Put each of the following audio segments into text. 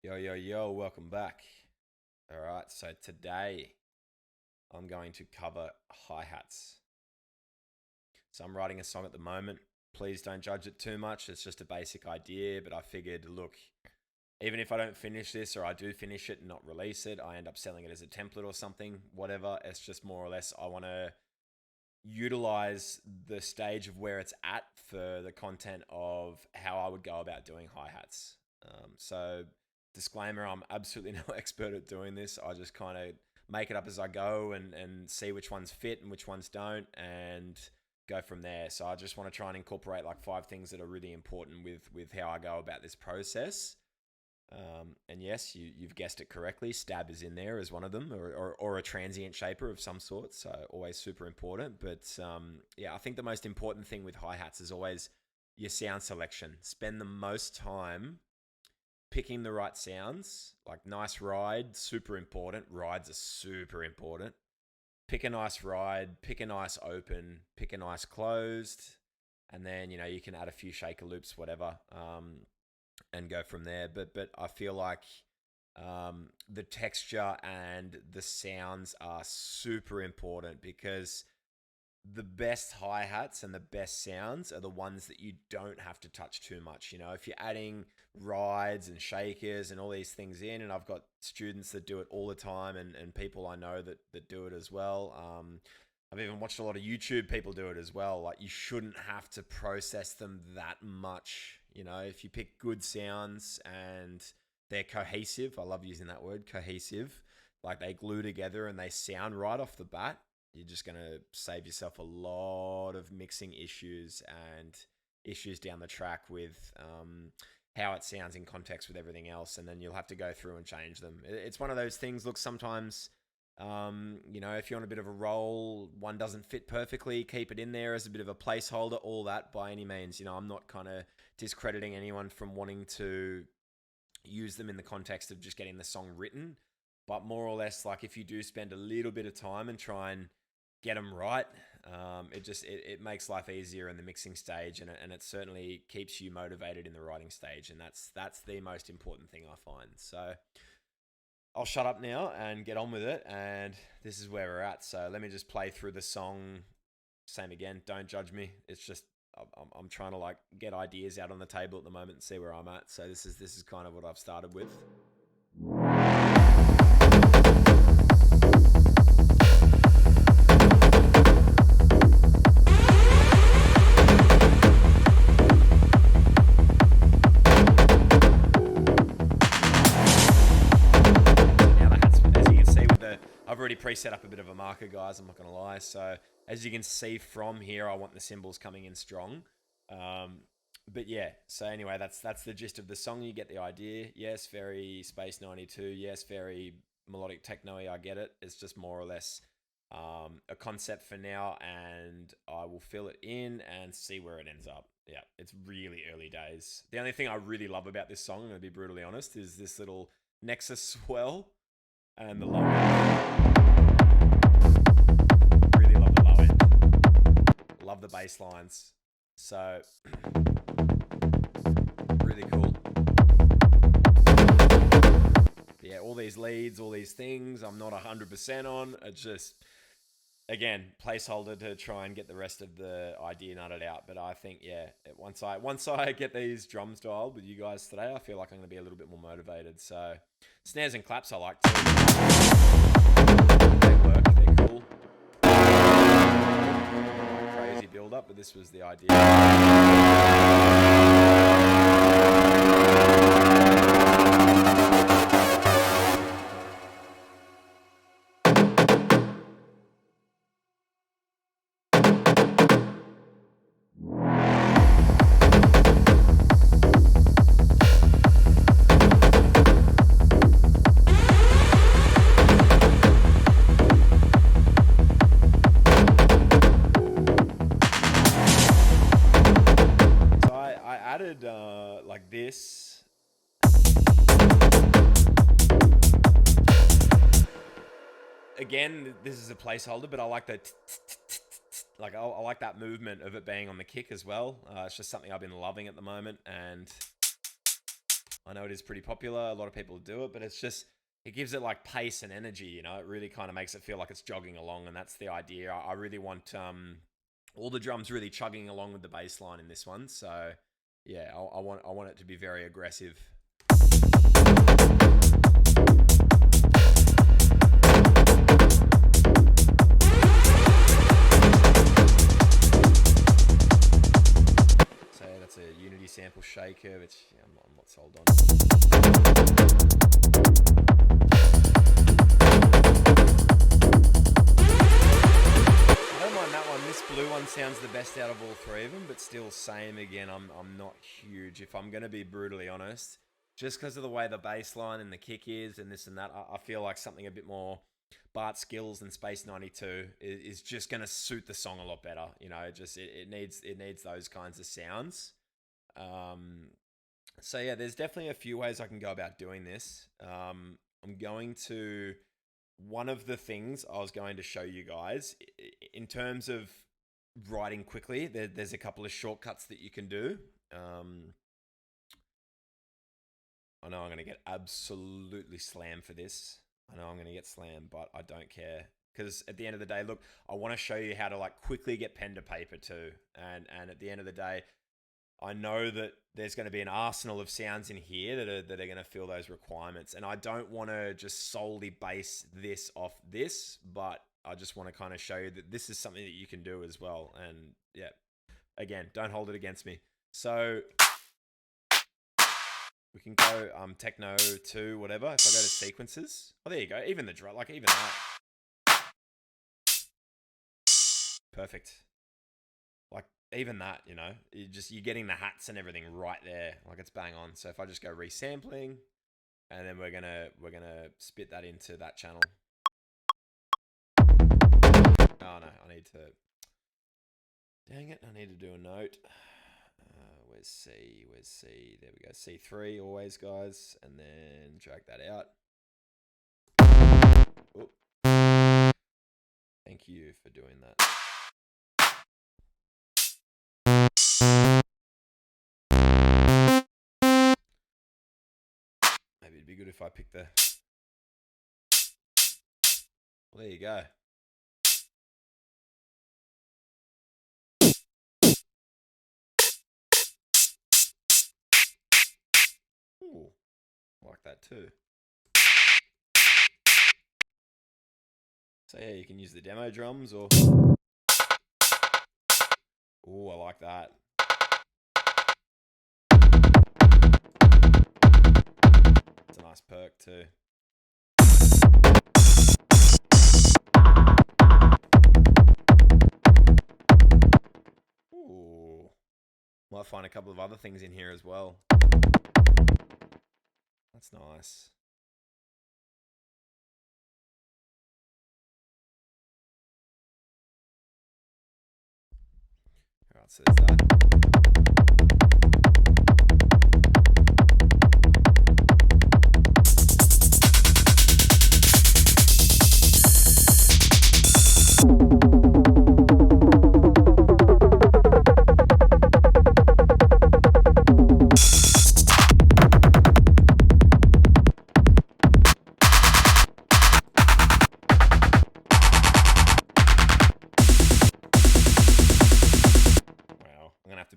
Yo, welcome back. All right, so today I'm going to cover hi-hats. So I'm writing a song at the moment. Please don't judge it too much. It's just a basic idea, but I figured, look, even if I don't finish this or I do finish it and not release it, I end up selling it as a template or something, whatever. It's just more or less I want to utilize the stage of where it's at for the content of how I would go about doing hi-hats. So disclaimer, I'm absolutely no expert at doing this. I just kind of make it up as I go and see which ones fit and which ones don't and go from there. So I just want to try and incorporate like 5 things that are really important with how I go about this process. And yes, you've guessed it correctly. Stab is in there as one of them, or a transient shaper of some sort. So always super important. But yeah, I think the most important thing with hi-hats is always your sound selection. Spend the most time picking the right sounds. Like nice ride, super important. Rides are super important. Pick a nice ride, pick a nice open, pick a nice closed, and then you can add a few shaker loops, whatever. And go from there. But I feel like the texture and the sounds are super important because the best hi-hats and the best sounds are the ones that you don't have to touch too much. If you're adding rides and shakers and all these things in, and I've got students that do it all the time and people I know that do it as well. I've even watched a lot of YouTube people do it as well. Like you shouldn't have to process them that much. If you pick good sounds and they're cohesive, I love using that word, cohesive, like they glue together and they sound right off the bat, you're just going to save yourself a lot of mixing issues and issues down the track with how it sounds in context with everything else. And then you'll have to go through and change them. It's one of those things, look, sometimes if you're on a bit of a roll, one doesn't fit perfectly, keep it in there as a bit of a placeholder, all that by any means. I'm not kind of discrediting anyone from wanting to use them in the context of just getting the song written. But more or less, like if you do spend a little bit of time and try and get them right, it makes life easier in the mixing stage, and it certainly keeps you motivated in the writing stage. And that's the most important thing I find. So I'll shut up now and get on with it, and this is where we're at. So let me just play through the song. Same again, don't judge me. It's just I'm trying to like get ideas out on the table at the moment and see where I'm at. So this is kind of what I've started with. I've already preset up a bit of a marker, guys, I'm not going to lie. So as you can see from here, I want the cymbals coming in strong. But yeah, so anyway, that's the gist of the song. You get the idea. Yes, very Space 92. Yes, very melodic techno-y, I get it. It's just more or less a concept for now, and I will fill it in and see where it ends up. Yeah, it's really early days. The only thing I really love about this song, I'm going to be brutally honest, is this little Nexus swell and the low end. Really love the low end. Love the bass lines. So really cool. Yeah, all these leads, all these things I'm not 100% on. It's just, again, placeholder to try and get the rest of the idea nutted out. But I think, yeah, once I get these drums dialed with you guys today, I feel like I'm going to be a little bit more motivated. So snares and claps I like too. They work, they're cool. Crazy build up, but this was the idea. Like this. Again, this is a placeholder, but I like that. Like I like that movement of it being on the kick as well. It's just something I've been loving at the moment, and I know it is pretty popular. A lot of people do it, but it's just, it gives it like pace and energy, you know. It really kind of makes it feel like it's jogging along, and that's the idea. I really want all the drums really chugging along with the bass line in this one. So yeah, I want it to be very aggressive. So that's a Unity sample shaker, which I'm not sold on. I don't mind that one. This blue one sounds the best out of all three of them, but still same again. I'm not huge, if I'm going to be brutally honest. Just because of the way the bass line and the kick is and this and that, I feel like something a bit more Bart Skills and Space 92 is just going to suit the song a lot better. You know, it needs those kinds of sounds. So yeah, there's definitely a few ways I can go about doing this. One of the things I was going to show you guys in terms of writing quickly, there's a couple of shortcuts that you can do. I know I'm going to get absolutely slammed for this. I know I'm going to get slammed, but I don't care. Because at the end of the day, look, I want to show you how to like quickly get pen to paper too. And at the end of the day, I know that there's going to be an arsenal of sounds in here that are going to fill those requirements. And I don't want to just solely base this off this, but I just want to kind of show you that this is something that you can do as well. And yeah, again, don't hold it against me. So we can go Techno to whatever. If I go to sequences, oh, there you go. Even the drum, like even that. Perfect. Like even that, you know, you're getting the hats and everything right there. Like it's bang on. So if I just go resampling, and then we're gonna spit that into that channel. Oh no, I need to. Dang it, I need to do a note. Where's C? Where's C? There we go. C3 always, guys. And then drag that out. Oh. Thank you for doing that. Maybe it'd be good if I pick the... Well, there you go. Ooh, I like that too. So yeah, you can use the demo drums or... Ooh, I like that. It's a nice perk too. Ooh. Might find a couple of other things in here as well. That's nice. All right, so there's that.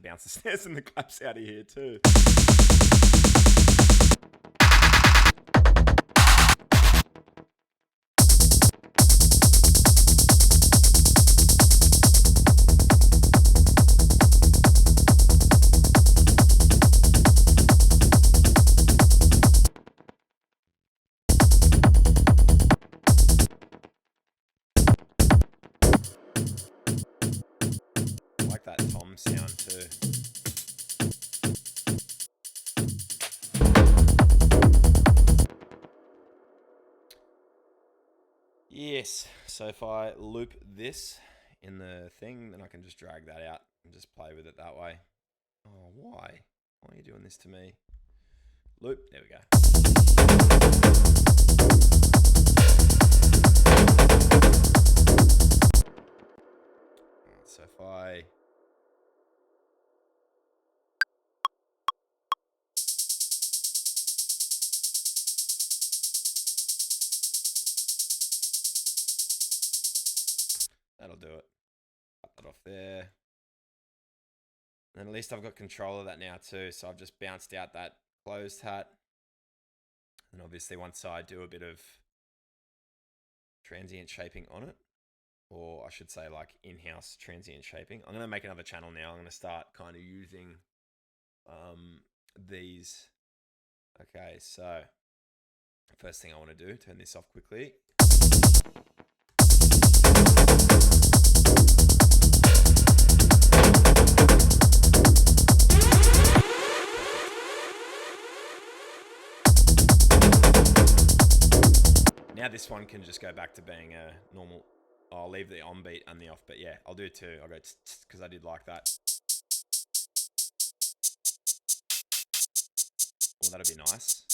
Bounce the snares and the claps out of here too. I like that tom sound too. Yes, so if I loop this in the thing, then I can just drag that out and just play with it that way. Oh, why? Why are you doing this to me? Loop, there we go. Right, so if I... That'll do it. Cut that off there. And at least I've got control of that now too. So I've just bounced out that closed hat. And obviously once I do a bit of transient shaping on it, or I should say like in-house transient shaping, I'm going to make another channel now. I'm going to start kind of using these. Okay, so first thing I want to do, turn this off quickly. Now this one can just go back to being a normal. I'll leave the on beat and the off beat. Yeah, I'll do it too. I'll go because I did like that. Oh, that'd be nice.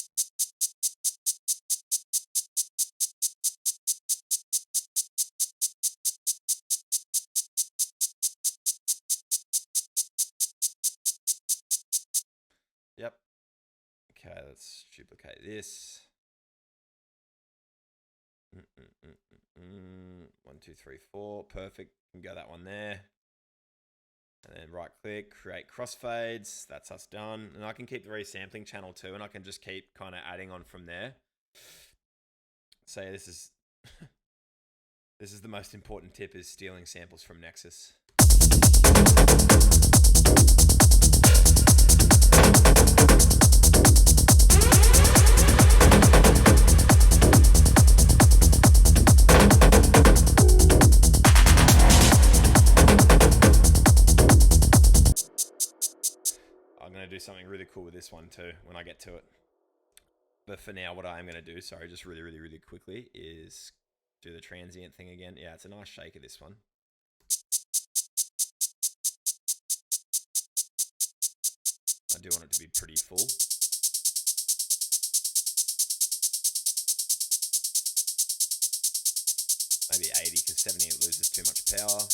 Yep. Okay, let's duplicate this. 1, 2, 3, 4. Perfect. You can go that one there. And then right click, create crossfades. That's us done. And I can keep the resampling channel too, and I can just keep kind of adding on from there. So yeah, this is this is the most important tip, is stealing samples from Nexus. Do something really cool with this one too when I get to it, but for now what I am going to do, sorry, just really quickly, is do the transient thing again. Yeah, it's a nice shaker, this one. I do want it to be pretty full. Maybe 80 because 70 it loses too much power.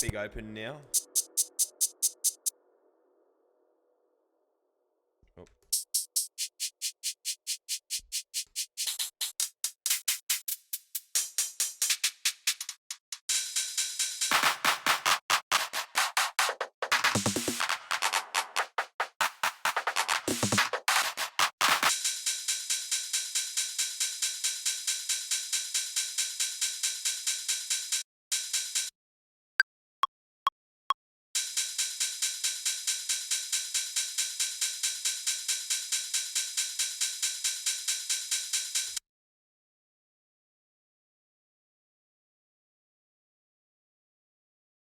Big open now. Oh.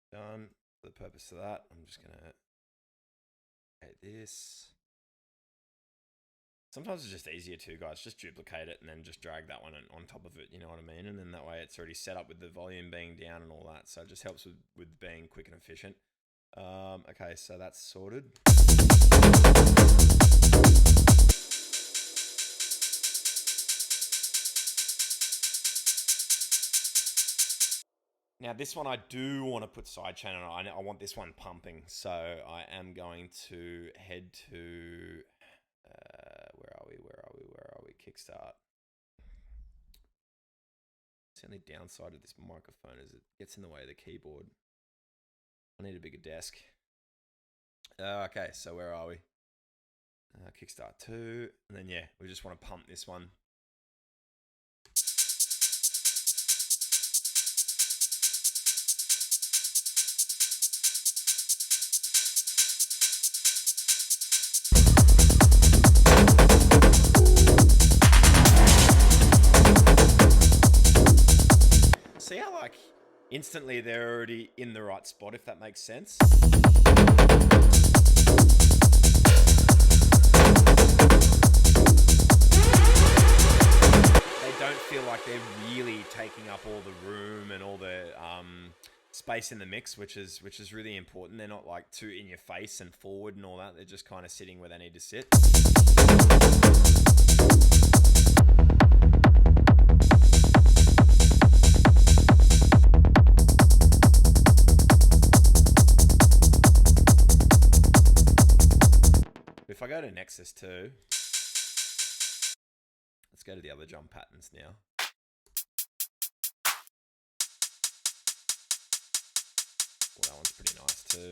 Done. For the purpose of that, I'm just gonna hit this. Sometimes it's just easier too, guys. Just duplicate it and then just drag that one on top of it, you know what I mean? And then that way it's already set up with the volume being down and all that. So it just helps with being quick and efficient. Okay, so that's sorted. Now this one I do want to put sidechain on. I want this one pumping, so I am going to head to where are we? Kickstart. It's the only downside of this microphone is it gets in the way of the keyboard. I need a bigger desk. Okay, so where are we? Kickstart 2, and then yeah, we just want to pump this one. See how like instantly they're already in the right spot, if that makes sense. They don't feel like they're really taking up all the room and all the space in the mix, which is really important. They're not like too in your face and forward and all that. They're just kind of sitting where they need to sit. If I go go to Nexus too. Let's go to the other drum patterns now. Oh, that one's pretty nice too.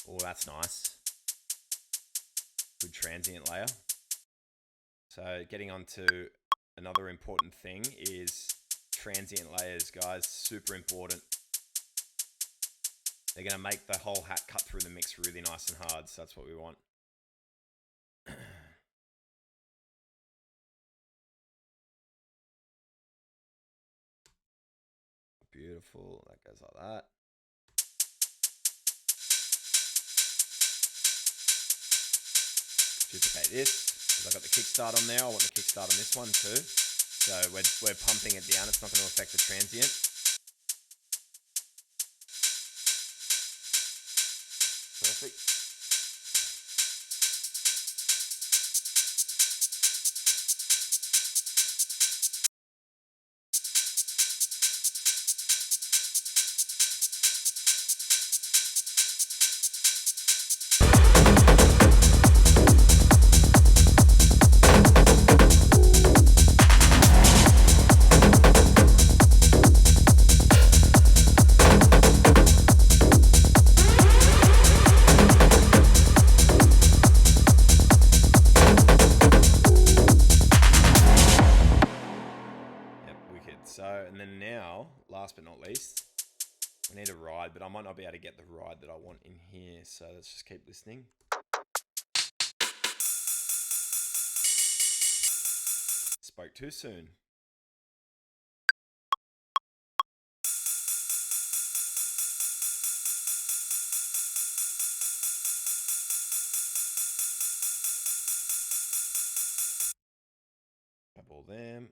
Oh, that's nice. Good transient layer. So getting on to another important thing is transient layers, guys. Super important. They're going to make the whole hat cut through the mix really nice and hard. So that's what we want. Beautiful. That goes like that. Duplicate this, because I've got the kickstart on there. I want the kickstart on this one too. So we're pumping it down. It's not going to affect the transient. Perfect. So, and then now, last but not least, we need a ride, but I might not be able to get the ride that I want in here. So let's just keep listening. Spoke too soon. Grab all them.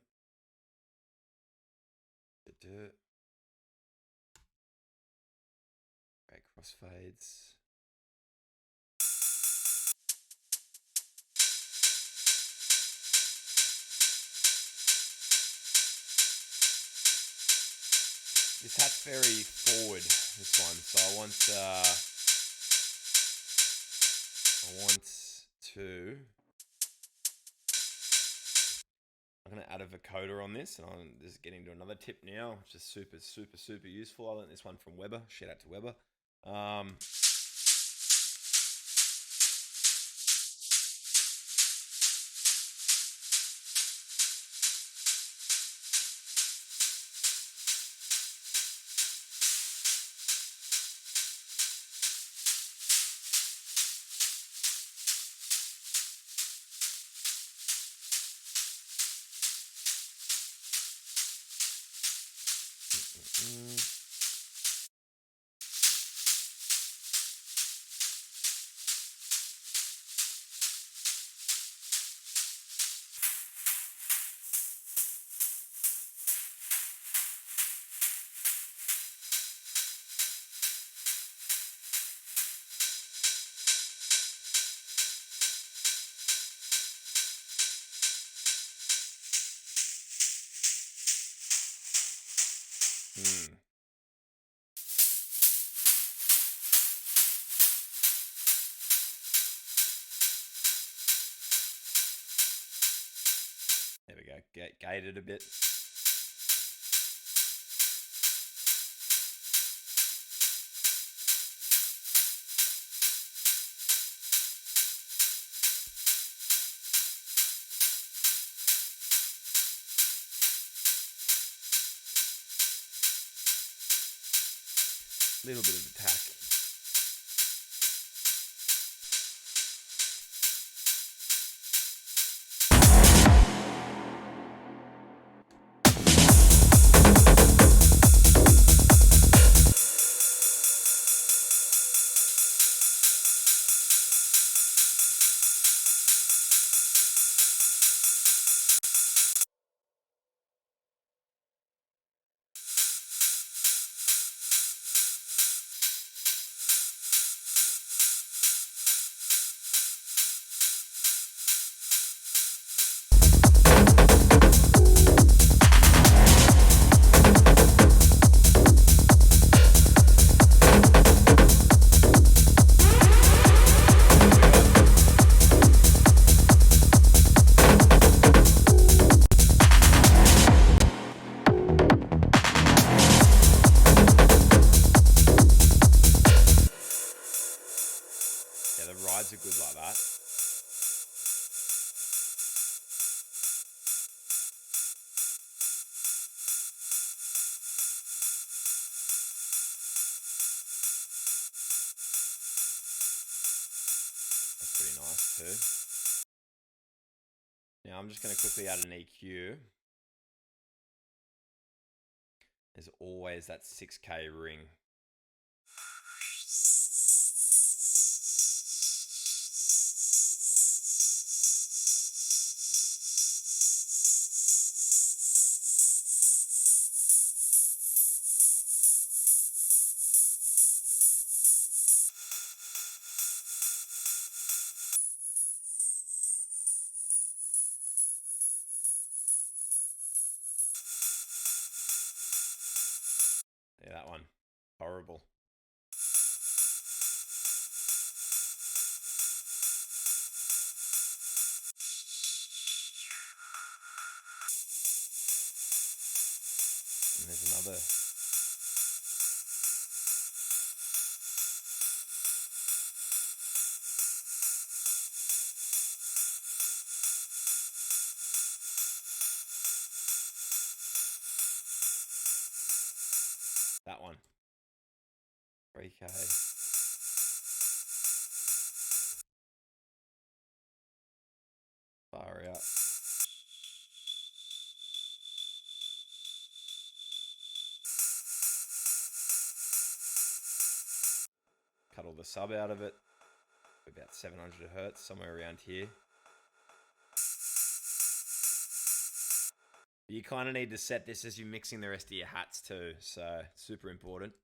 Great crossfades. This hat's very forward, this one. So I want to. I'm going to add a vocoder on this, and I'm just getting to another tip now, which is super, super, super useful. I learned this one from Weber. Shout out to Weber. There we go. Gate it a bit. Little bit of attack. Yeah, the rides are good like that. That's pretty nice too. Now I'm just going to quickly add an EQ. There's always that 6K ring. Yeah, that one. Horrible. And there's another. That one. 3K. Far out. Cut all the sub out of it. About 700 hertz, somewhere around here. You kind of need to set this as you're mixing the rest of your hats too, so super important.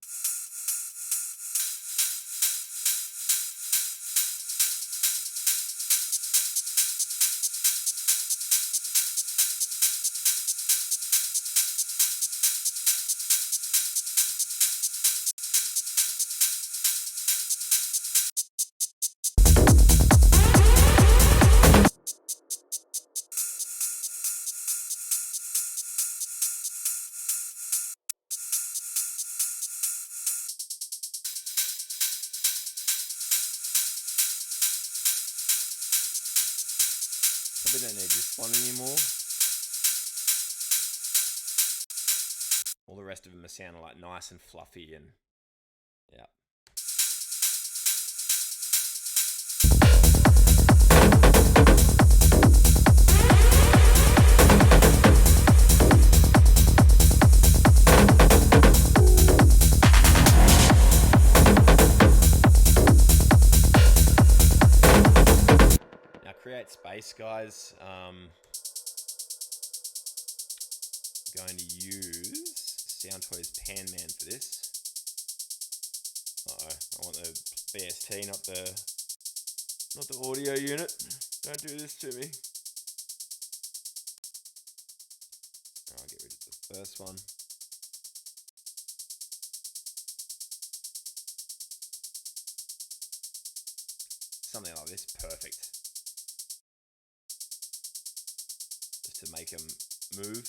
Probably don't need this one anymore. All the rest of them are sounding like nice and fluffy and yeah. Create space, guys. Going to use Soundtoys Pan Man for this. I want the BST, not the audio unit. Don't do this to me. I'll get rid of the first one. Something like this, perfect. To make them move.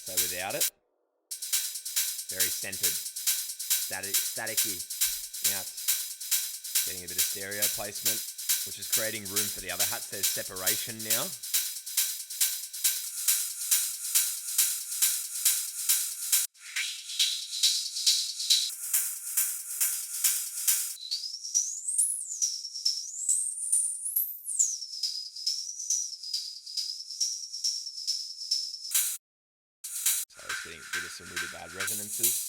So without it, very centered, staticky. Now it's getting a bit of stereo placement, which is creating room for the other hats. There's separation now. Getting rid of some really bad resonances.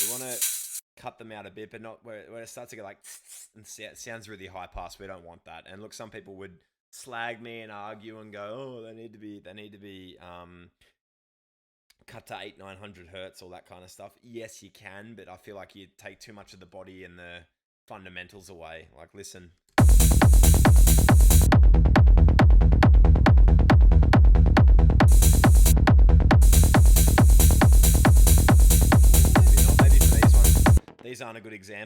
We want to cut them out a bit, but not where it starts to go like and sounds really high pass. We don't want that. And look, some people would slag me and argue and go, oh, they need to be cut to 800-900 hertz, all that kind of stuff. Yes, you can, but I feel like you take too much of the body and the fundamentals away. Like, listen.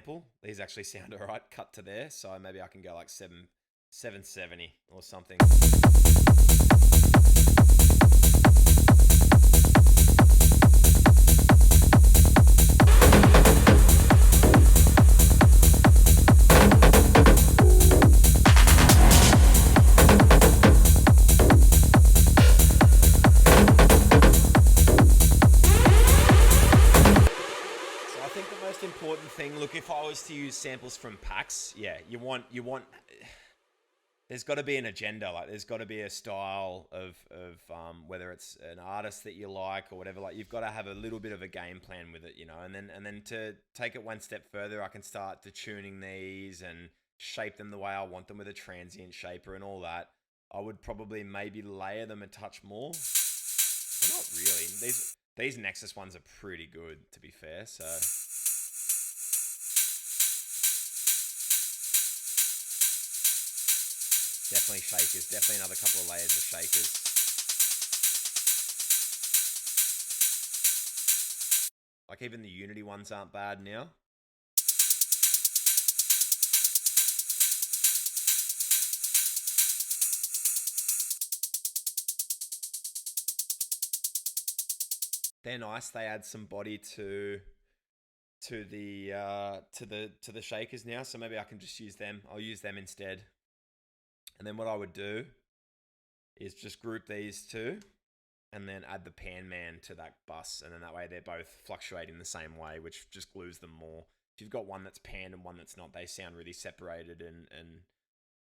sample. These actually sound all right cut to there. So maybe I can go like 770 or something. Important thing, look, if I was to use samples from packs, yeah, you want there's got to be an agenda, like there's got to be a style of whether it's an artist that you like or whatever, like you've got to have a little bit of a game plan with it, you know, and then to take it one step further, I can start tuning these and shape them the way I want them with a transient shaper and all that. I would probably maybe layer them a touch more. Well, not really. These Nexus ones are pretty good, to be fair, so definitely shakers, definitely another couple of layers of shakers. Like even the Unity ones aren't bad now. They're nice. They add some body to the shakers now, so maybe I can just use them. I'll use them instead. And then what I would do is just group these two and then add the pan man to that bus. And then that way they're both fluctuating the same way, which just glues them more. If you've got one that's panned and one that's not, they sound really separated and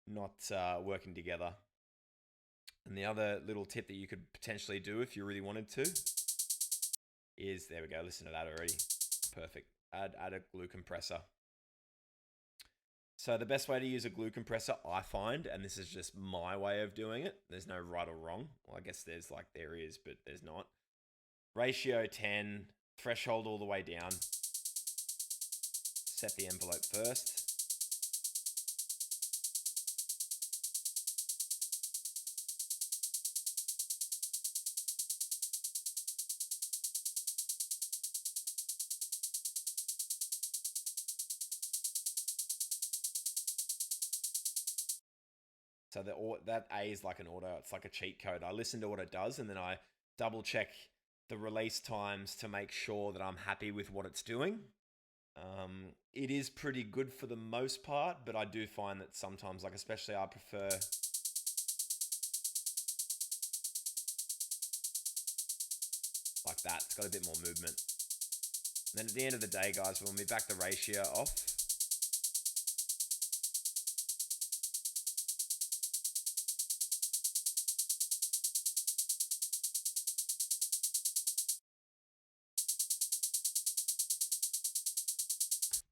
not working together. And the other little tip that you could potentially do if you really wanted to is, there we go, listen to that already. Perfect. Add a glue compressor. So the best way to use a glue compressor, I find, and this is just my way of doing it, there's no right or wrong. Well, I guess there is, but there's not. Ratio 10, threshold all the way down. Set the envelope first. So that A is like an auto, it's like a cheat code. I listen to what it does and then I double check the release times to make sure that I'm happy with what it's doing. It is pretty good for the most part, but I do find that sometimes, like especially I prefer like that. It's got a bit more movement. And then at the end of the day, guys, when we back the ratio off,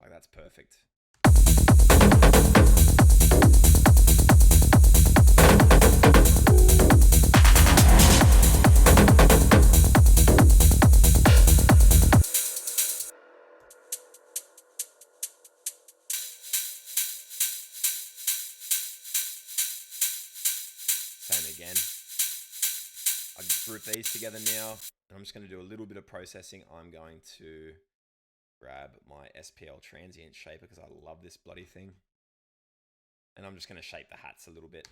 like that's perfect. Same again. I group these together now, and I'm just going to do a little bit of processing. I'm going to grab my SPL Transient Shaper because I love this bloody thing. And I'm just going to shape the hats a little bit.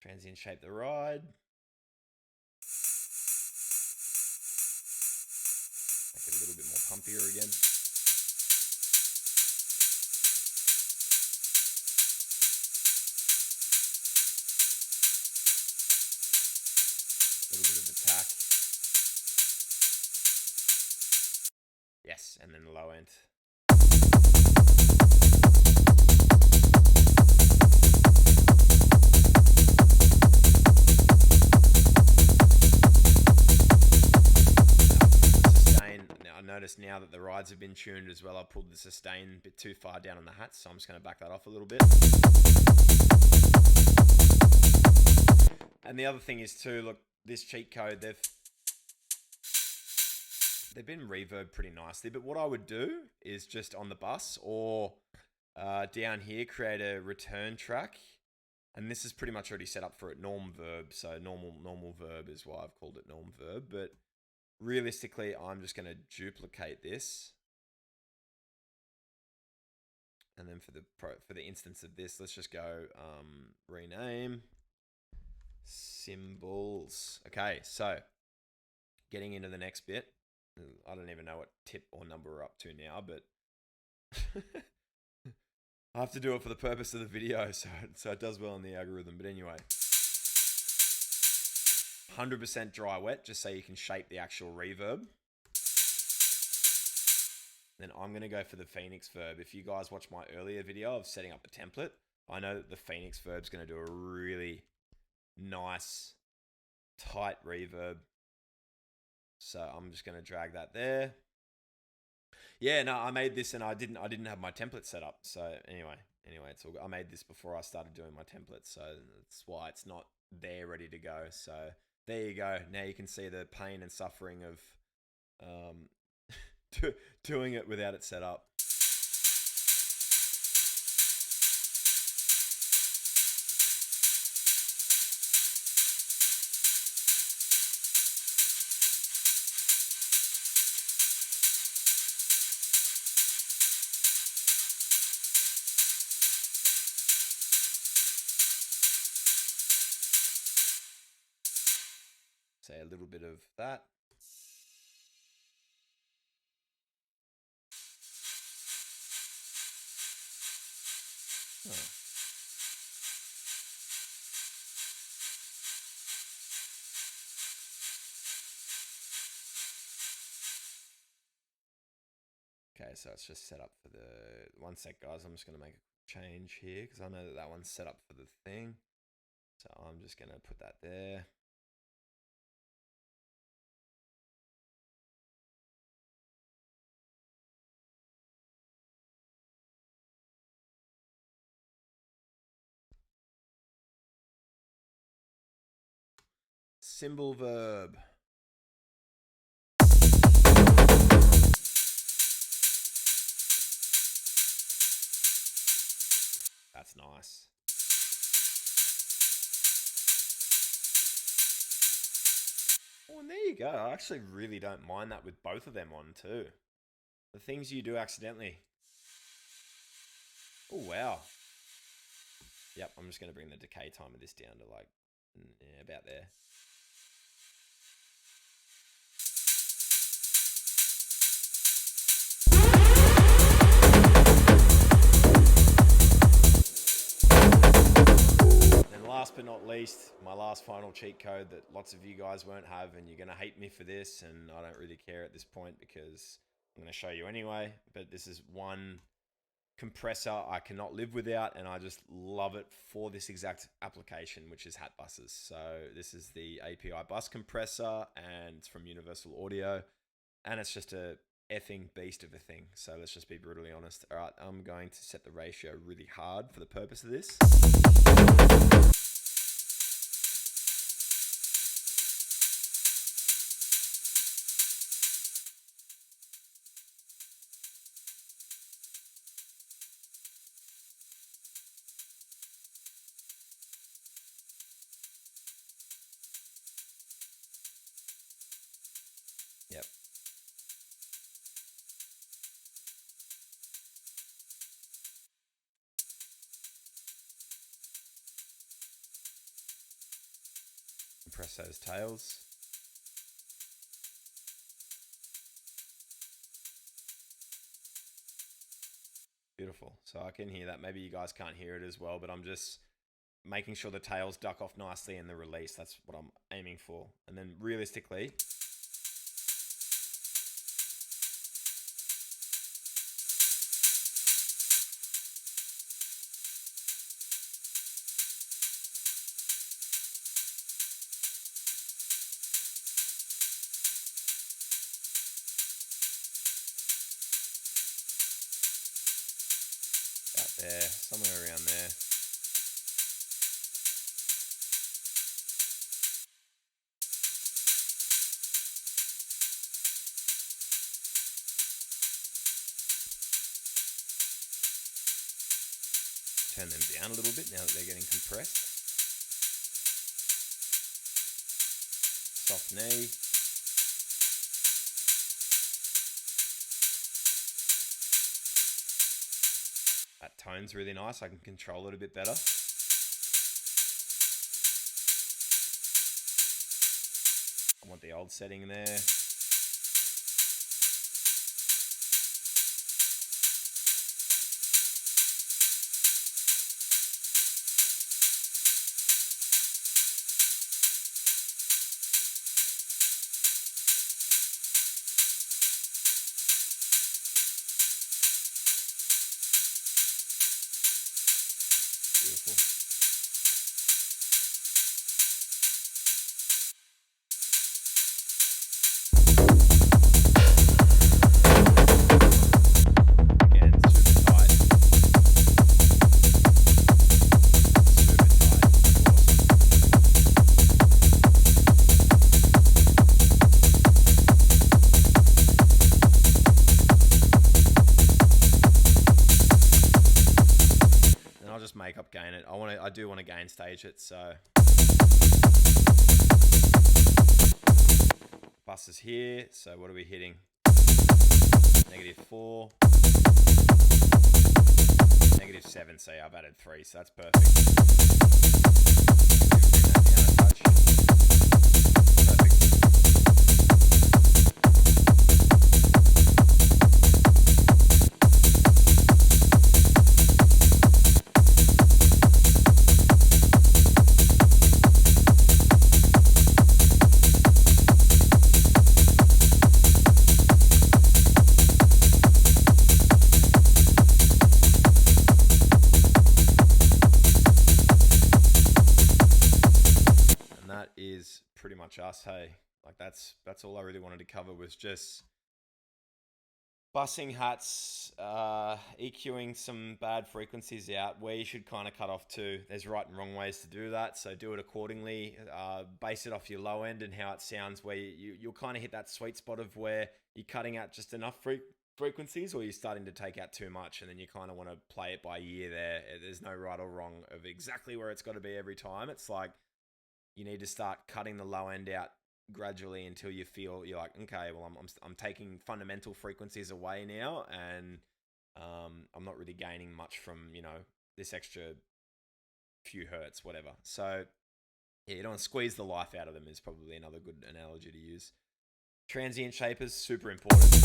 Transient shape the ride. Make it a little bit more pumpier again. A little bit of attack. Yes, and then the low end. Notice now that the rides have been tuned as well, I pulled the sustain a bit too far down on the hats, so I'm just going to back that off a little bit. And the other thing is too, look, this cheat code, they've been reverbed pretty nicely. But what I would do is just on the bus or down here, create a return track. And this is pretty much already set up for it, norm verb. So normal verb is why I've called it norm verb. But realistically, I'm just going to duplicate this. And then for the instance of this, let's just go rename symbols. Okay, so getting into the next bit. I don't even know what tip or number we're up to now, but I have to do it for the purpose of the video, so it does well in the algorithm. But anyway, 100% dry wet, just so you can shape the actual reverb. Then I'm going to go for the Phoenix verb. If you guys watch my earlier video of setting up a template, I know that the Phoenix verb is going to do a really nice, tight reverb. So I'm just going to drag that there. Yeah, no, I made this and I didn't have my template set up. So anyway, it's all good. I made this before I started doing my template, so that's why it's not there ready to go. So there you go. Now you can see the pain and suffering of doing it without it set up. Say a little bit of that. Oh. Okay, so it's just set up for the... One sec, guys. I'm just going to make a change here because I know that one's set up for the thing. So I'm just going to put that there. Symbol verb. That's nice. Oh, and there you go. I actually really don't mind that with both of them on too. The things you do accidentally. Oh, wow. Yep, I'm just going to bring the decay time of this down to like, yeah, about there. And last but not least, my last final cheat code that lots of you guys won't have, and you're going to hate me for this, and I don't really care at this point because I'm going to show you anyway, but this is one compressor I cannot live without, and I just love it for this exact application, which is hat buses. So this is the API bus compressor, and it's from Universal Audio, and it's just a effing beast of a thing. So let's just be brutally honest. All right, I'm going to set the ratio really hard for the purpose of this. Yep. Compress those tails. Beautiful. So I can hear that. Maybe you guys can't hear it as well, but I'm just making sure the tails duck off nicely in the release. That's what I'm aiming for. And then realistically, about there, somewhere around there. turn them down a little bit now that they're getting compressed. Soft knee. That tone's really nice. I can control it a bit better. I want the old setting there. Beautiful. Again, super tight. Super tight, of course. And I'll just make up gain it. I do want to gain stage it, so bus is here. So what are we hitting? -4, -7. So yeah, I've added 3, so that's perfect. Bring that down a touch. Perfect. Is pretty much us. Hey, like that's all I really wanted to cover, was just bussing hats, EQing some bad frequencies out, where you should kind of cut off to. There's right and wrong ways to do that, so do it accordingly. Base it off your low end and how it sounds, where you'll kind of hit that sweet spot of where you're cutting out just enough frequencies, or you're starting to take out too much, and then you kind of want to play it by ear there. There's no right or wrong of exactly where it's got to be every time. It's like you need to start cutting the low end out gradually until you feel you're like, okay, well, I'm taking fundamental frequencies away now, and I'm not really gaining much from, you know, this extra few hertz, whatever. So yeah, you don't want to squeeze the life out of them is probably another good analogy to use. Transient shapers, super important.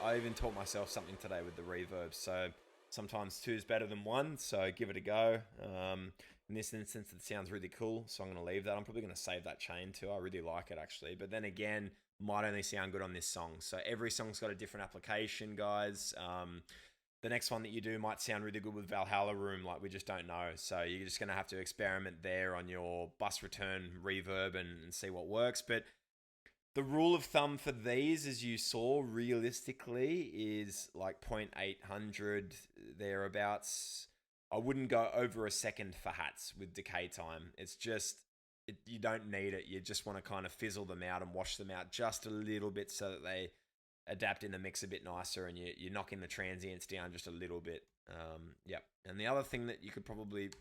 I even taught myself something today with the reverb. So sometimes 2 is better than 1. So give it a go. In this instance, it sounds really cool. So I'm going to leave that. I'm probably going to save that chain too. I really like it actually. But then again, might only sound good on this song. So every song's got a different application, guys. The next one that you do might sound really good with Valhalla Room. Like, we just don't know. So you're just going to have to experiment there on your bus return reverb and see what works. But the rule of thumb for these, as you saw, realistically is like 0.800 thereabouts. I wouldn't go over a second for hats with decay time. It's just, you don't need it. You just want to kind of fizzle them out and wash them out just a little bit so that they adapt in the mix a bit nicer, and you're knocking the transients down just a little bit. Yep. And the other thing that you could probably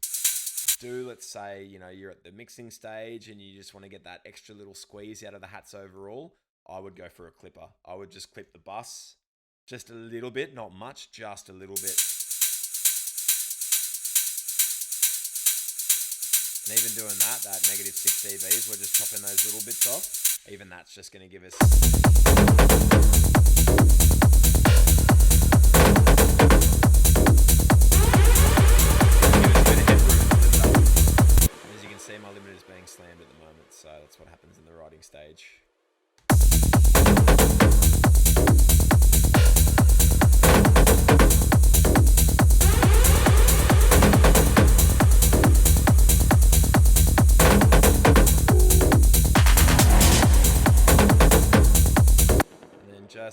do, let's say, you know, you're at the mixing stage and you just want to get that extra little squeeze out of the hats overall, I would go for a clipper. I would just clip the bus just a little bit, not much, just a little bit. And even doing that -6 dBs, we're just chopping those little bits off. Even that's just going to give us see my limiter is being slammed at the moment, so that's what happens in the writing stage.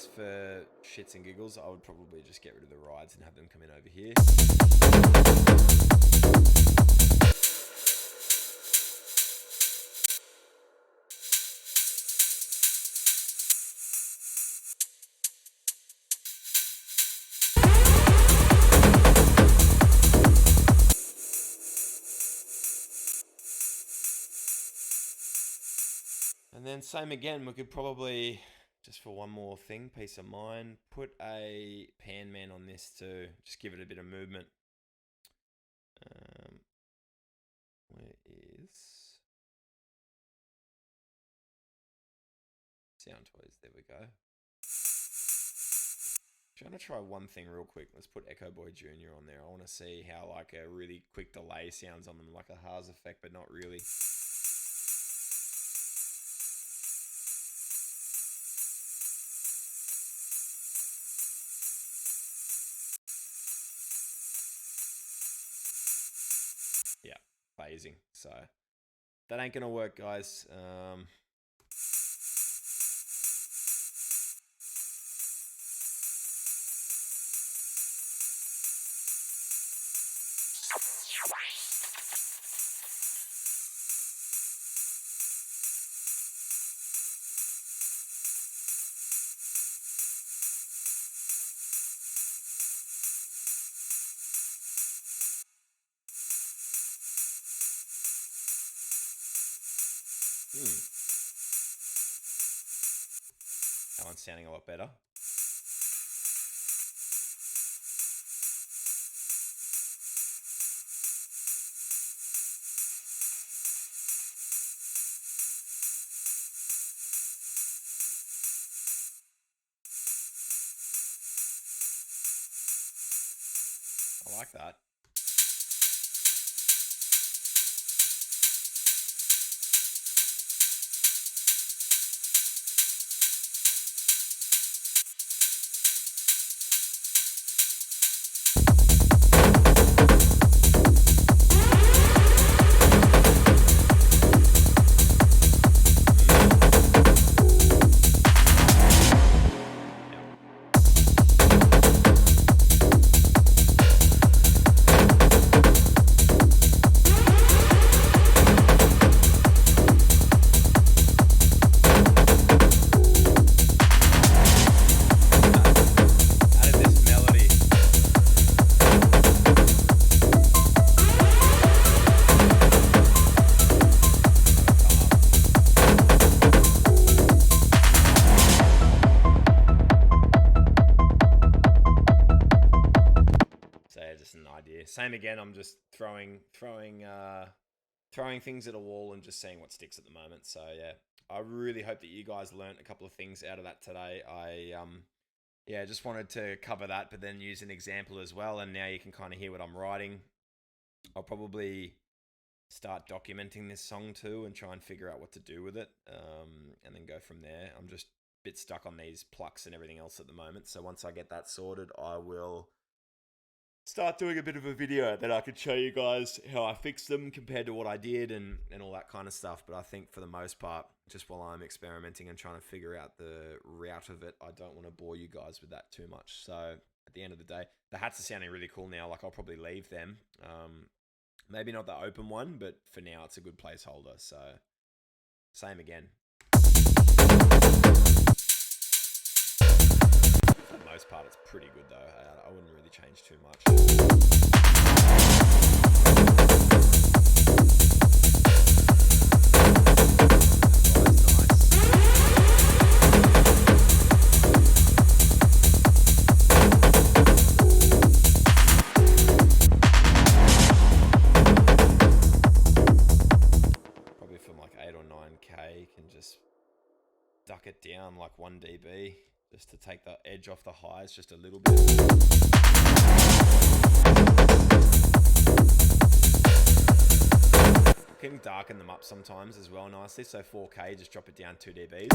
just for shits and giggles, I would probably just get rid of the rides and have them come in over here. And then same again, we could probably, just for one more thing, peace of mind, put a pan man on this too. Just give it a bit of movement. Where is sound toys? There we go. Trying to try one thing real quick. Let's put Echo Boy Jr. on there. I want to see how like a really quick delay sounds on them, like a Haas effect, but not really. Yeah, phasing. So that ain't gonna work, guys. That one's sounding a lot better. I like that. Same again, I'm just throwing things at a wall and just seeing what sticks at the moment. So yeah, I really hope that you guys learned a couple of things out of that today. I just wanted to cover that, but then use an example as well. And now you can kind of hear what I'm writing. I'll probably start documenting this song too and try and figure out what to do with it, and then go from there. I'm just a bit stuck on these plucks and everything else at the moment. So once I get that sorted, I will start doing a bit of a video that I could show you guys how I fixed them compared to what I did and all that kind of stuff. But I think for the most part, just while I'm experimenting and trying to figure out the route of it, I don't want to bore you guys with that too much. So at the end of the day, the hats are sounding really cool now. Like I'll probably leave them. Maybe not the open one, but for now it's a good placeholder. So same again. For the most part, it's pretty good though. I wouldn't really change too much. Probably from like 8 or 9K, you can just duck it down like 1 dB. Just to take the edge off the highs just a little bit. You can darken them up sometimes as well nicely. So 4K, just drop it down 2 dBs.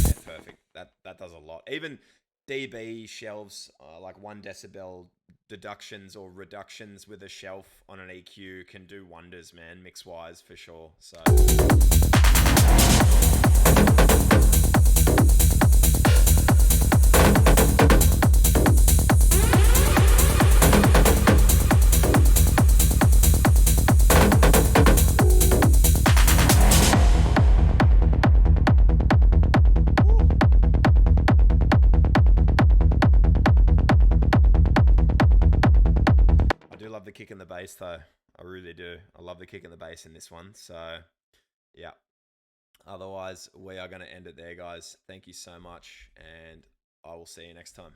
Yeah, perfect. That does a lot. Even dB shelves, like 1 decibel deductions or reductions with a shelf on an EQ can do wonders, man, mix-wise for sure. So the kick in the bass though. I really do. I love the kick in the bass in this one. So yeah. Otherwise, we are going to end it there, guys. Thank you so much, and I will see you next time.